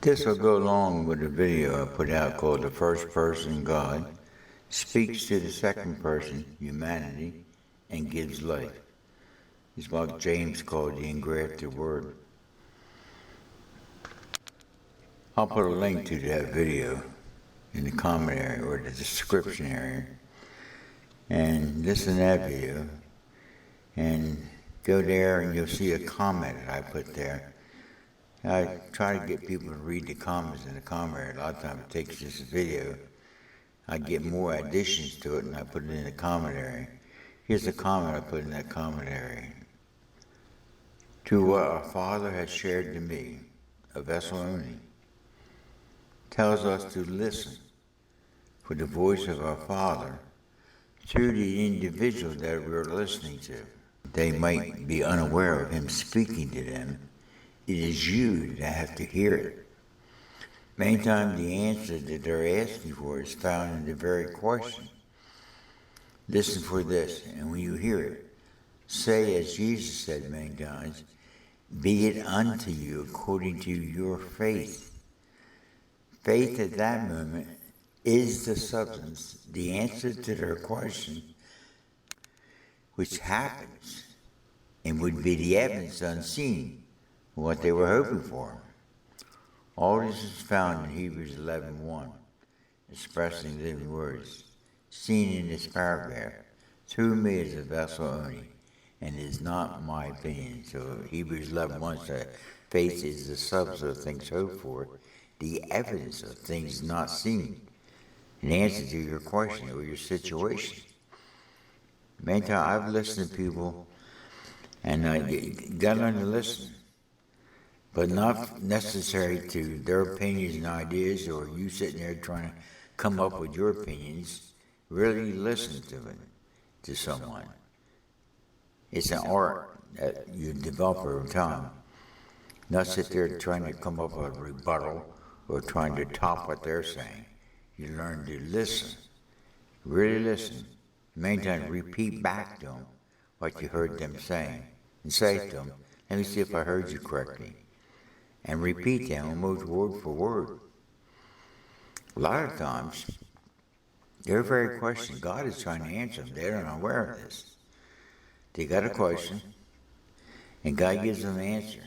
This will go along with a video I put out called The First Person God Speaks to the Second Person, Humanity, and Gives Life. It's what James called the engrafted word. I'll put a link to that video in the comment area or the description area. And listen to that video. And go there and you'll see a comment that I put there. I try to get people to read the comments in the comment area. A lot of times it takes just a video. I get more additions to it and I put it in the comment area. Here's a comment I put in that comment area. To what our Father has shared to me, a vessel only, tells us to listen for the voice of our Father through the individual that we're listening to. They might be unaware of Him speaking to them. It is you that have to hear it. Many times the answer that they're asking for is found in the very question. Listen for this, and when you hear it, say as Jesus said many times, be it unto you according to your faith. Faith at that moment is the substance, the answer to their question, which happens and would be the evidence unseen of what they were hoping for. All this is found in Hebrews 11:1, expressing living words, seen in this paragraph, through me as a vessel only, and is not my opinion. So Hebrews 11:1 says, faith is the substance of things hoped for, the evidence of things not seen, an answer to your question or your situation. Many times I've listened to people, and I got to learn to listen, but not necessary to their opinions and ideas, or you sitting there trying to come up with your opinions. Really listen to it, to someone. It's an art that you develop over time. Not sit there trying to come up with a rebuttal or trying to top what they're saying. You learn to listen, really listen. Many times repeat back to them what you heard them saying, and say to them, let me see if I heard you correctly. And repeat them almost word for word. A lot of times, their very question, God is trying to answer them. They're not aware of this. They got a question, and God gives them an answer.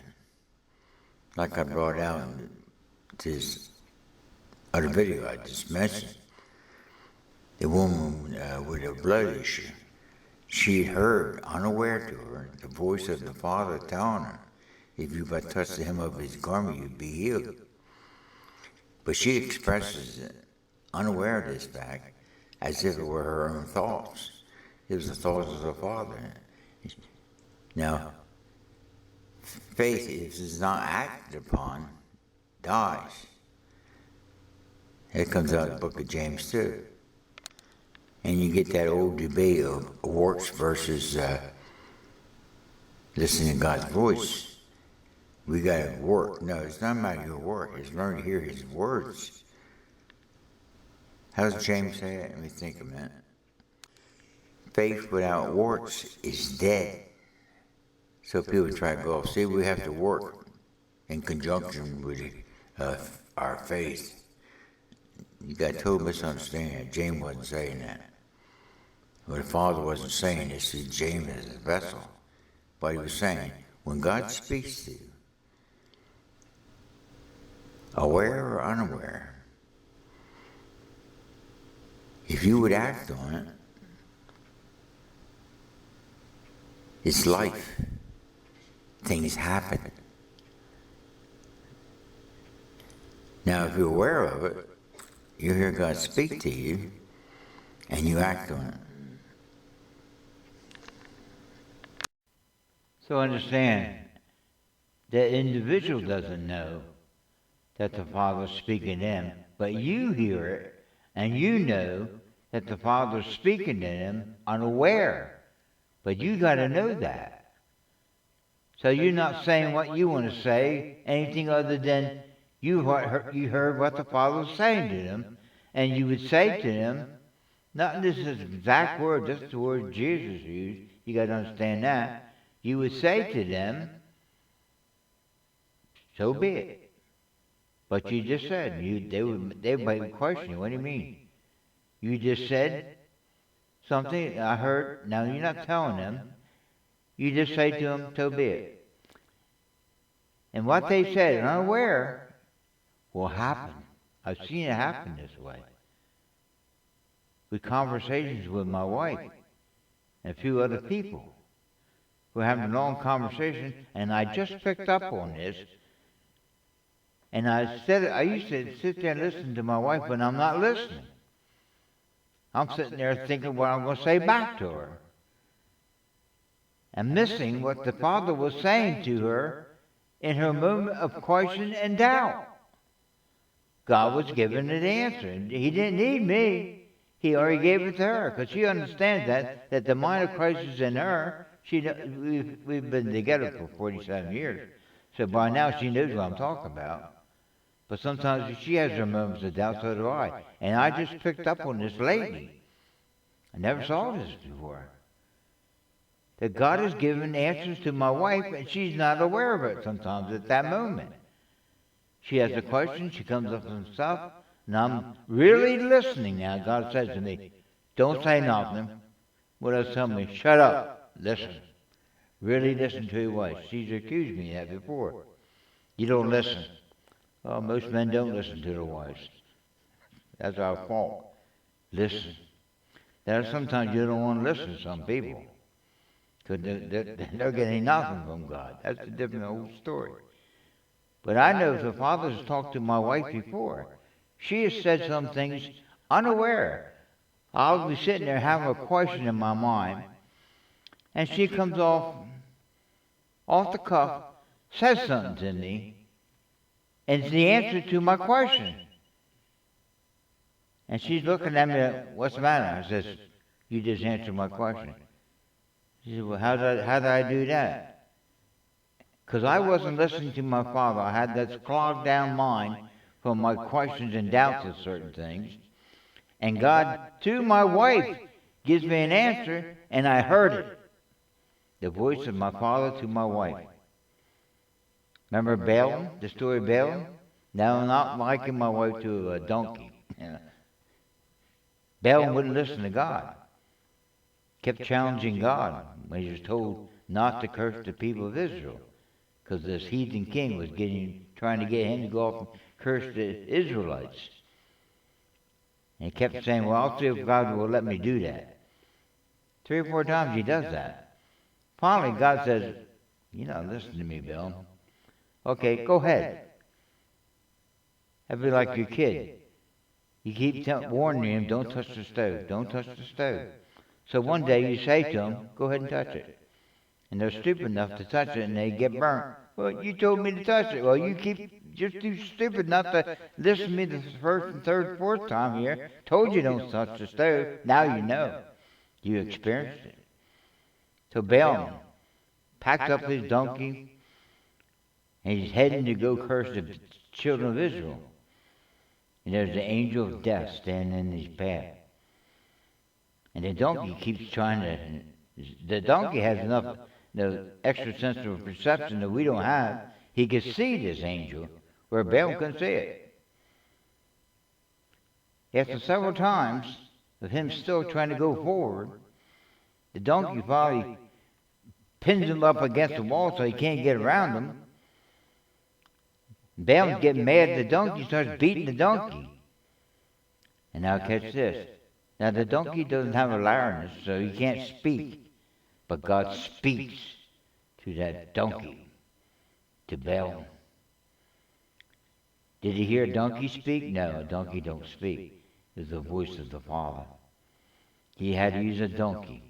Like I brought out in this other video I just mentioned. The woman with a blood issue, she heard, unaware to her, the voice of the Father telling her, if you but touch the hem of His garment, you'd be healed. But she expresses it, unaware of this fact, as if it were her own thoughts. It was the thoughts of the Father. Now, faith, if it's not acted upon, dies. It comes out of the book of James too. And you get that old debate of works versus listening to God's voice. We got to work. No, it's not about your work. It's learn to hear His words. How does James say it? Let me think a minute. Faith without works is dead. So people try to go, see, we have to work in conjunction with our faith. You got a total misunderstanding. James wasn't saying that. Well, the Father wasn't saying this to James as a vessel. But He was saying, when God speaks to you, aware or unaware, if you would act on it, it's life. Things happen. Now, if you're aware of it, you hear God speak to you, and you act on it. So understand, the individual doesn't know that the Father's speaking to them, but you hear it, and you know that the Father's speaking to them unaware. But you got to know that. So you're not saying what you want to say, anything other than you heard what the Father was saying to them, and you would say to them, not this is exact word, this is the word Jesus used, you got to understand that. You would say to them, so be it. But you just said, they might question you. What do you mean? You just said something I heard. Now you're not telling them. You just say to them, so be it. And what they said, unaware, will happen. I've seen it happen this way. With conversations with my wife and a few other people. We're having a long conversation, and I just picked up on this. And I used to sit there and listen to my wife, but I'm not listening. I'm sitting there thinking what I'm going to say back to her. And missing what the Father was saying to her in her moment of question and doubt. God was giving her the answer. He didn't need me. He already gave it to her, because she understands that the mind of Christ is in her. We've been together for 47 years. So by now she knows what I'm talking about. But sometimes she has her moments of doubt, so do I. And I just picked up on this lately. I never saw this before. That God has given answers to my wife, and she's not aware of it sometimes at that moment. She has a question, she comes up with some stuff, and I'm really listening now. God says to me, don't say nothing. What else tell me? Shut up. Listen. Really listen to your wife. She's accused me of that before. You don't listen. Well, most men don't listen to their wives. That's our fault. Listen. There are sometimes you don't want to listen to some people, because they're getting nothing from God. That's a different old story. But I know if the Father has talked to my wife before, she has said some things unaware. I'll be sitting there having a question in my mind, and she comes off the cuff, says something to me, and it's the answer to my question. And she's looking at me like, what's the matter? I says, you just answered my question. She said, well, how did I do that? Because I wasn't listening to my Father. I had that clogged down mind from my questions and doubts of certain things. And God, to my wife, gives me an answer, and I heard it. The voice of my Father to my wife. Remember Balaam, the story of Balaam? Now I'm not liking my wife to a donkey. Balaam wouldn't listen to God. Kept challenging God when he was told not to curse the people of Israel, because this heathen king was trying to get him to go off and curse the Israelites. And he kept saying, well, I'll see if God will let me do that. 3 or 4 times he does that. Finally, God says, you're not listening to me, Balaam. Okay, go ahead. That'd be like your kid. You keep warning him, don't touch the stove, don't touch the stove. So one day you say to him, go ahead and touch it. And they're stupid enough to touch it, and they get burnt. Well, you told me to touch it. Well, you keep just too stupid not to listen to me the first and third, fourth time here. Told you don't touch the stove. Now you know. You experienced it. So Balaam packed up his donkey, and he's heading to go curse the children of Israel. And there's the angel of death standing in his path. And the donkey keeps trying to... The donkey has enough extrasensory perception that we don't have. He could see this angel, where Balaam couldn't see it. After several times of him still trying to go forward, the donkey finally pins him up against the wall so he can't get around him. Balaam's getting mad at the donkey, starts beating the donkey. And now catch this. Now the donkey doesn't have a larynx, so he can't speak. But God speaks to that donkey, to Balaam. Did he hear a donkey speak? No, a donkey don't speak. It's the voice of the Father. He had to use a donkey.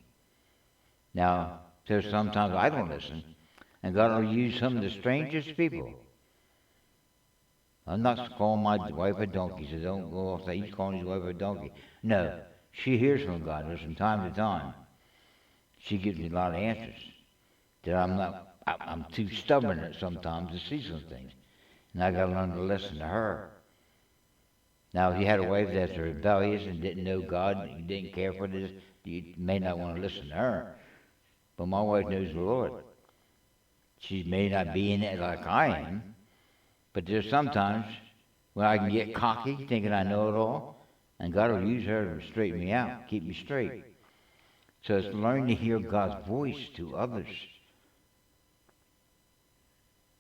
Now, there's sometimes I don't listen, and God will use some of the strangest people. I'm not calling my wife a donkey, so don't go off say he's calling his wife a donkey. No, she hears from God. There's from time to time. She gives me a lot of answers. That I'm too stubborn at sometimes to see some things. And I gotta learn to listen to her. Now, if you had a wife that's rebellious and didn't know God, and didn't care for this, you may not want to listen to her. But my wife knows the Lord. She may not be in it like I am, but there's sometimes where I can get cocky, thinking I know it all, and God will use her to straighten me out, keep me straight. So it's learning to hear God's voice to others.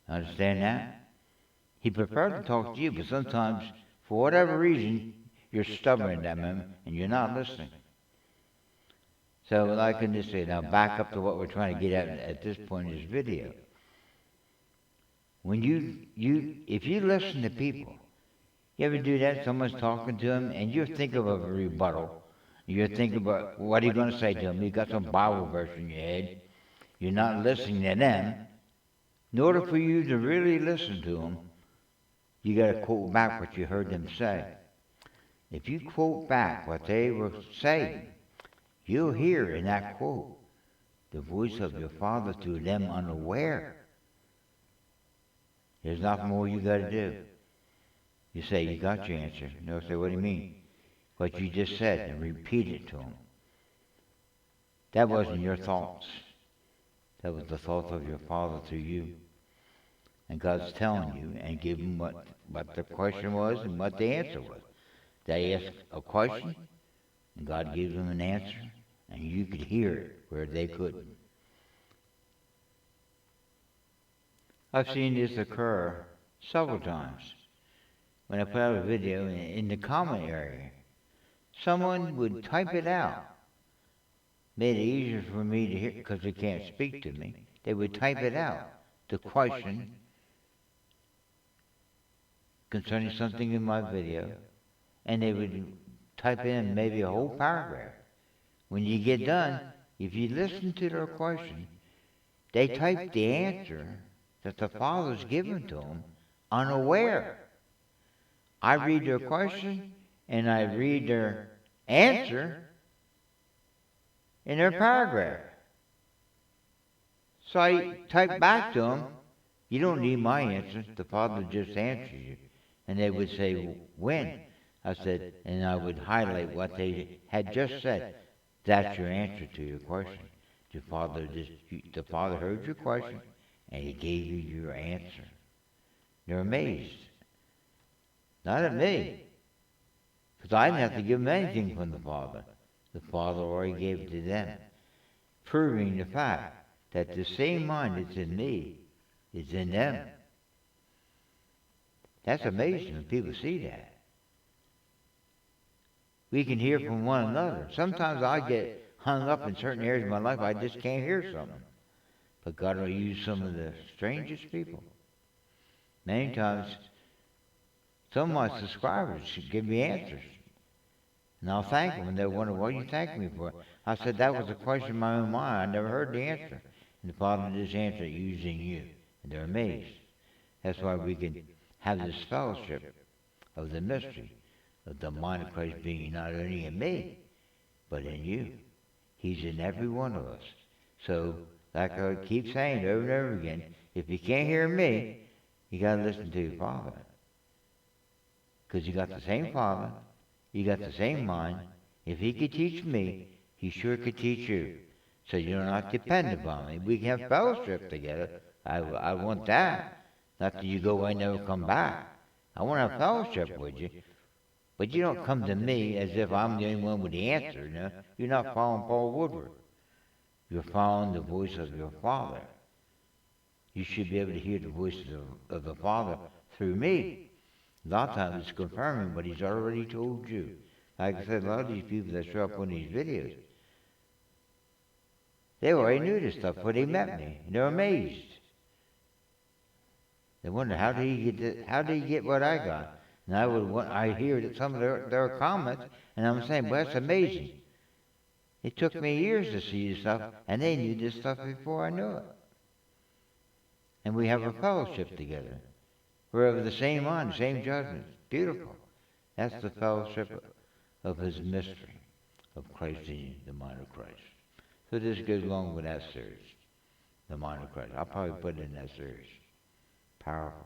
Understand that? He prepared to talk to you, but sometimes, for whatever reason, you're stubborn in that moment, and you're not listening. So, like I can just say, now back up to what we're trying to get at this point in this video. When if you listen to people, you ever do that? Someone's talking to them, and you're thinking of a rebuttal. You're thinking about what are you going to say to them. You got some Bible verse in your head. You're not listening to them. In order for you to really listen to them, you got to quote back what you heard them say. If you quote back what they were saying, you'll hear in that quote the voice of your Father through them unaware. There's nothing more you got to do. You say, you got your answer. They'll say, what do you mean? What you just said, and repeat it to them. That wasn't your thoughts. That was the thoughts of your Father through you. And God's telling you, and give them what the question was and what the answer was. They asked a question, and God gave them an answer, and you could hear it where they couldn't. I've seen this occur several times. When I put out a video in the comment area, someone would type it out. Made it easier for me to hear, because they can't speak to me. They would type it out, the question concerning something in my video, and they would type in maybe a whole paragraph. When you get done, if you listen to their question, they type the answer that the Father's given to them unaware. I read their question, and I read their answer in their paragraph. So I type back to them, you don't need my answer, the Father just answered you. And they would say, when? I said, and I would highlight what they had just said. That's your answer to your question. The Father heard your question, and He gave you your answer. They're amazed. Not at me, because I didn't have to give them anything from the Father. The Father already gave it to them, proving the fact that the same mind that's in me is in them. That's amazing when people see that. We can hear from one another. Sometimes I get hung up in certain areas of my life, I just can't hear something. But God will use some of the strangest people. Many times, some of my subscribers should give me answers. And I'll thank them, and they'll wonder, what are you thanking me for? I said, that was a question in my own mind. I never heard the answer. And the Father just answered it using you. And they're amazed. That's why we can have this fellowship of the mystery of the mind of Christ being not only in me, but in you. He's in every one of us. So, like I keep saying over and over again, if you can't hear me, you got to listen to your Father. Because you got the same Father, you got the same mind. If He could teach me, He sure could teach you. So you're not dependent upon me. We can have fellowship together. I want that. Not that you go away and never come back. I want to have fellowship with you. But you don't come to me as if I'm the only one with the answer. You know? You're not following Paul Woodward. You're following the voice of your Father. You should be able to hear the voice of the Father through me. A lot of times it's confirming what He's already told you. Like I said, a lot of these people that show up on these videos, they already knew this stuff before they met me. And they're amazed. They wonder, how did he get this? How did he get what I got? And I hear that some of their comments, and I'm saying, well, that's amazing. It took me years to see this stuff, and they knew this stuff before I knew it. And we have a fellowship together. We're of the same mind, the same judgment. Beautiful. That's the fellowship of His mystery, of Christ in you, the mind of Christ. So this goes along with that series, the mind of Christ. I'll probably put it in that series. Powerful.